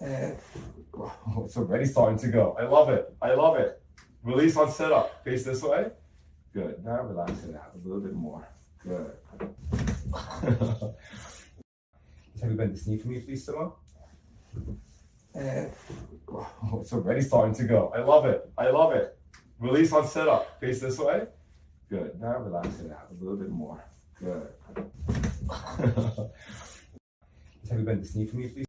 And oh, it's already starting to go. I love it. I love it. Release on sit up. Face this way. Good. Now relax it out a little bit more. Good. Have you bend this knee for me, please, Sima? And oh, it's already starting to go. I love it. I love it. Release on sit up. Face this way. Good. Now relax it out a little bit more. Good. Have you bend this knee for me, please?